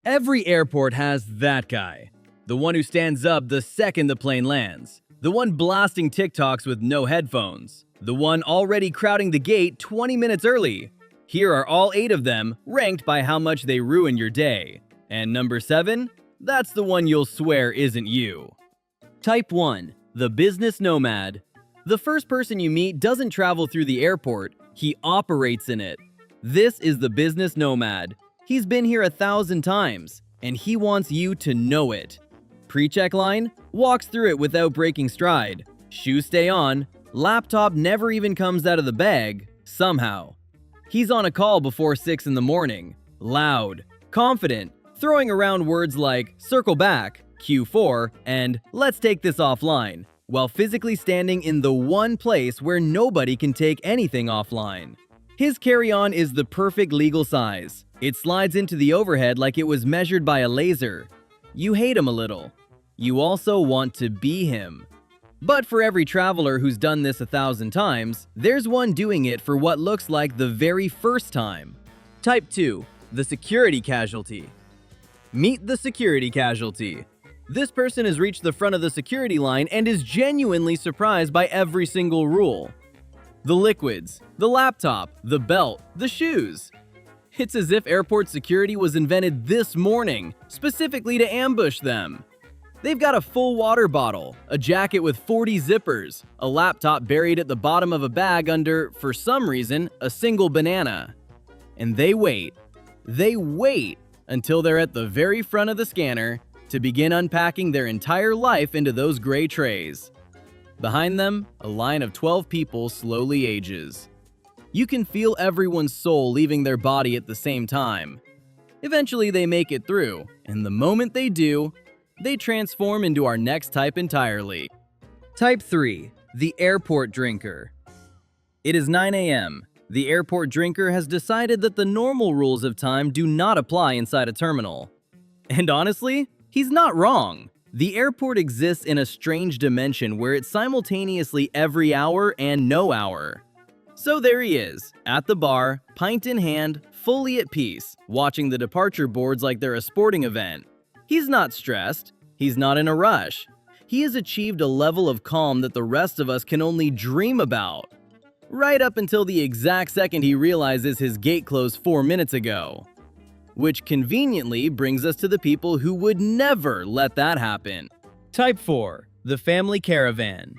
Every airport has that guy. The one who stands up the second the plane lands. The one blasting TikToks with no headphones. The one already crowding the gate 20 minutes early. Here are all 8 of them, ranked by how much they ruin your day. And number 7? That's the one you'll swear isn't you. Type 1. The business nomad. The first person you meet doesn't travel through the airport, he operates in it. This is the business nomad. He's been here 1,000 times, and he wants you to know it. Pre-check line, walks through it without breaking stride. Shoes stay on, laptop never even comes out of the bag, somehow. He's on a call before 6 in the morning, loud, confident, throwing around words like circle back, Q4, and let's take this offline, while physically standing in the one place where nobody can take anything offline. His carry-on is the perfect legal size. It slides into the overhead like it was measured by a laser. You hate him a little. You also want to be him. But for every traveler who's done this 1,000 times, there's one doing it for what looks like the very first time. Type 2. The security casualty. Meet the security casualty. This person has reached the front of the security line and is genuinely surprised by every single rule. The liquids, the laptop, the belt, the shoes. It's as if airport security was invented this morning, specifically to ambush them. They've got a full water bottle, a jacket with 40 zippers, a laptop buried at the bottom of a bag under, for some reason, a single banana. And they wait until they're at the very front of the scanner to begin unpacking their entire life into those gray trays. Behind them, a line of 12 people slowly ages. You can feel everyone's soul leaving their body at the same time. Eventually they make it through, and the moment they do, they transform into our next type entirely. Type 3. The airport drinker. It is 9 a.m. The airport drinker has decided that the normal rules of time do not apply inside a terminal. And honestly, he's not wrong. The airport exists in a strange dimension where it's simultaneously every hour and no hour. So there he is, at the bar, pint in hand, fully at peace, watching the departure boards like they're a sporting event. He's not stressed. He's not in a rush. He has achieved a level of calm that the rest of us can only dream about. Right up until the exact second he realizes his gate closed 4 minutes ago. Which conveniently brings us to the people who would never let that happen. Type 4. The family caravan.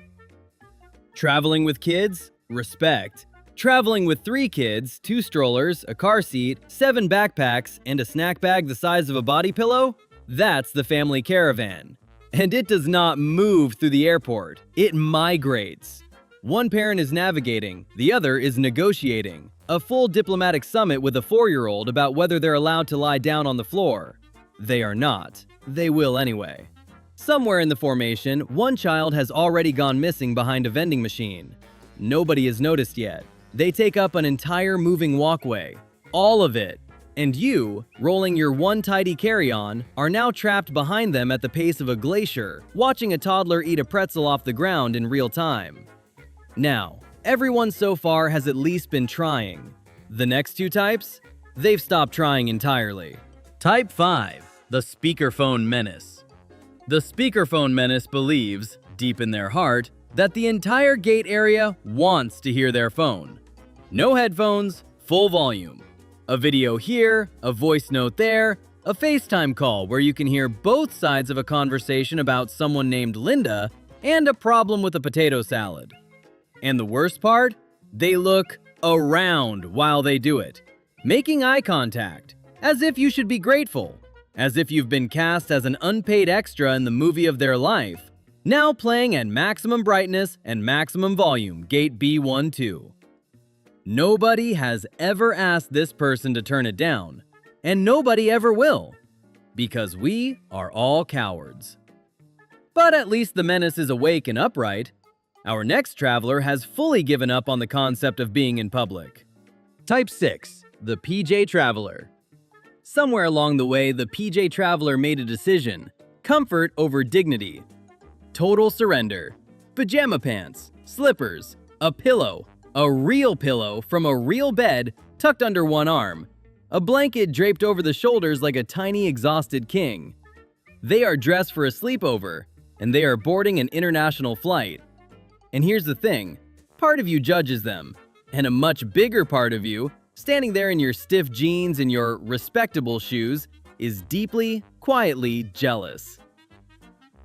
Traveling with kids? Respect. Traveling with 3 kids, 2 strollers, a car seat, 7 backpacks, and a snack bag the size of a body pillow? That's the family caravan. And it does not move through the airport. It migrates. One parent is navigating, the other is negotiating. A full diplomatic summit with a 4-year-old about whether they're allowed to lie down on the floor. They are not. They will anyway. Somewhere in the formation, one child has already gone missing behind a vending machine. Nobody has noticed yet. They take up an entire moving walkway. All of it. And you, rolling your one tidy carry-on, are now trapped behind them at the pace of a glacier, watching a toddler eat a pretzel off the ground in real time. Now, everyone so far has at least been trying. The next 2 types? They've stopped trying entirely. Type 5. The speakerphone menace. The speakerphone menace believes, deep in their heart, that the entire gate area wants to hear their phone. No headphones, full volume. A video here, a voice note there, a FaceTime call where you can hear both sides of a conversation about someone named Linda, and a problem with a potato salad. And the worst part? They look around while they do it, making eye contact, as if you should be grateful, as if you've been cast as an unpaid extra in the movie of their life, now playing at maximum brightness and maximum volume, gate B12. Nobody has ever asked this person to turn it down, and nobody ever will, because we are all cowards. But at least the menace is awake and upright. Our next traveler has fully given up on the concept of being in public. Type 6. The PJ Traveler. Somewhere along the way, the PJ Traveler made a decision. Comfort over dignity. Total surrender. Pajama pants, slippers, a pillow, a real pillow from a real bed tucked under one arm. a blanket draped over the shoulders like a tiny exhausted king. They are dressed for a sleepover, and they are boarding an international flight. And here's the thing, part of you judges them, and a much bigger part of you, standing there in your stiff jeans and your respectable shoes, is deeply, quietly jealous.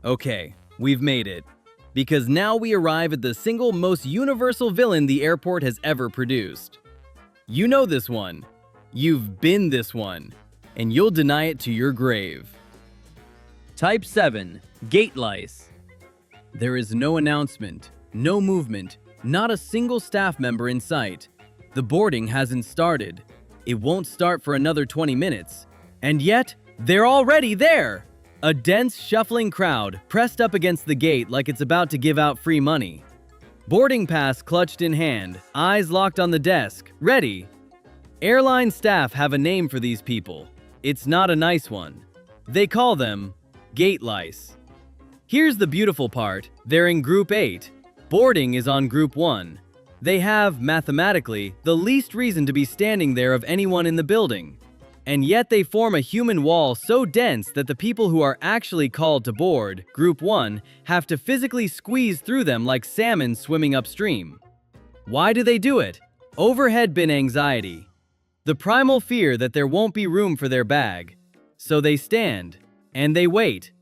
Okay, we've made it. Because now we arrive at the single most universal villain the airport has ever produced. You know this one. You've been this one. And you'll deny it to your grave. Type 7. Gate lice. There is no announcement, no movement, not a single staff member in sight. The boarding hasn't started. It won't start for another 20 minutes. And yet, they're already there! A dense, shuffling crowd pressed up against the gate like it's about to give out free money. Boarding pass clutched in hand, eyes locked on the desk, ready. Airline staff have a name for these people. It's not a nice one. They call them gate lice. Here's the beautiful part. They're in Group 8. Boarding is on Group 1. They have, mathematically, the least reason to be standing there of anyone in the building. And yet they form a human wall so dense that the people who are actually called to board, Group 1, have to physically squeeze through them like salmon swimming upstream. Why do they do it? Overhead bin anxiety. The primal fear that there won't be room for their bag. So they stand, and they wait,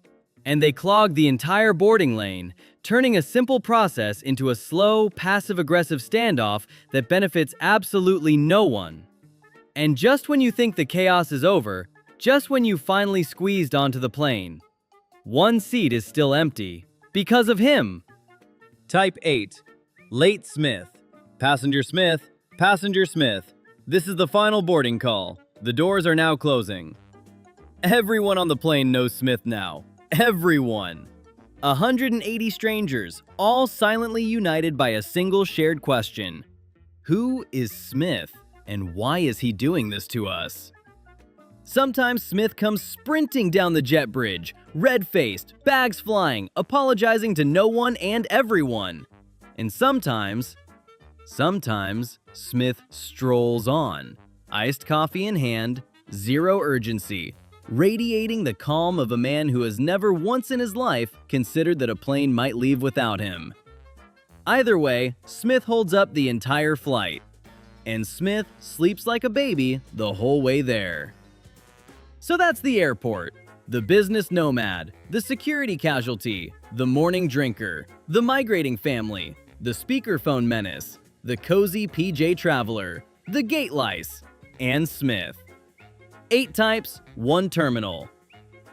and they clog the entire boarding lane, turning a simple process into a slow, passive-aggressive standoff that benefits absolutely no one. And just when you think the chaos is over, just when you finally squeezed onto the plane, one seat is still empty because of him. Type 8. Late Smith. Passenger Smith, Passenger Smith. This is the final boarding call. The doors are now closing. Everyone on the plane knows Smith now. Everyone. 180 strangers, all silently united by a single shared question. Who is Smith? And why is he doing this to us? Sometimes Smith comes sprinting down the jet bridge, red-faced, bags flying, apologizing to no one and everyone. And sometimes Smith strolls on, iced coffee in hand, zero urgency, radiating the calm of a man who has never once in his life considered that a plane might leave without him. Either way, Smith holds up the entire flight. And Smith sleeps like a baby the whole way there. So that's the airport, the business nomad, the security casualty, the morning drinker, the migrating family, the speakerphone menace, the cozy PJ traveler, the gate lice, and Smith. 8 types, 1 terminal.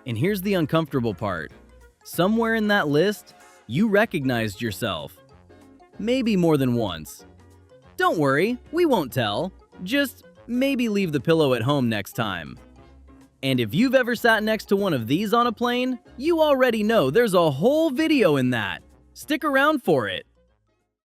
And here's the uncomfortable part. Somewhere in that list, you recognized yourself. Maybe more than once. Don't worry, we won't tell. Just maybe leave the pillow at home next time. And if you've ever sat next to one of these on a plane, you already know there's a whole video in that. Stick around for it.